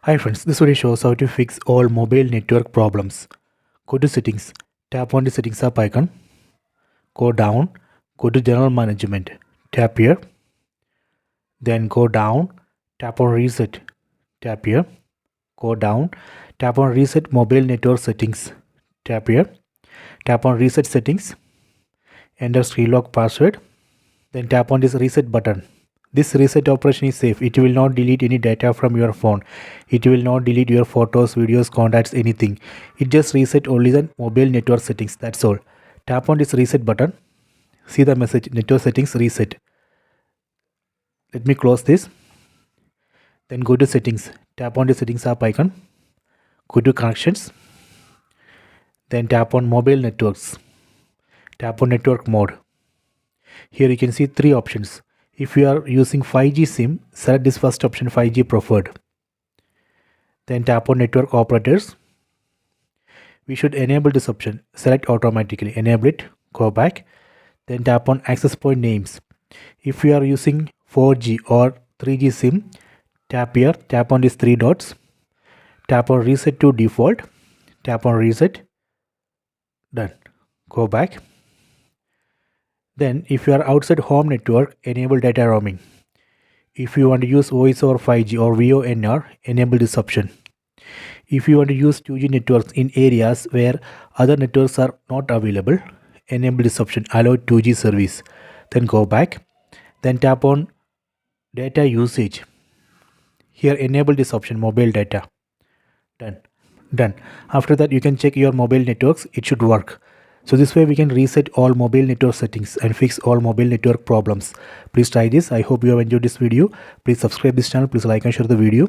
Hi friends, this video shows how to fix all mobile network problems. Go to settings, tap on the settings app icon, go down, go to general management, tap here, then go down, tap on reset, tap here, go down, tap on reset mobile network settings, tap here, tap on reset settings, enter relock password, then tap on this reset button. This reset operation is safe. It will not delete any data from your phone. It will not delete your photos, videos, contacts, anything. It just reset only the mobile network settings. That's all. Tap on this reset button. See the message network settings reset. Let me close this. Then go to settings. Tap on the settings app icon. Go to connections. Then tap on mobile networks. Tap on network mode. Here you can see three options. If you are using 5G SIM, select this first option, 5G preferred. Then tap on network operators. We should enable this option. Select automatically. Enable it. Go back. Then tap on access point names. If you are using 4G or 3G SIM, tap here. Tap on these three dots. Tap on reset to default. Tap on reset. Done. Go back. Then if you are outside home network, enable data roaming. If you want to use voice over 5G or VoNR, enable this option. If you want to use 2G networks in areas where other networks are not available, enable this option, allow 2G service. Then go back. Then tap on data usage. Here enable this option, mobile data. Done. After that you can check your mobile networks. It should work. So this way we can reset all mobile network settings and fix all mobile network problems. Please try this. I hope you have enjoyed this video. Please subscribe this channel. Please like and share the video.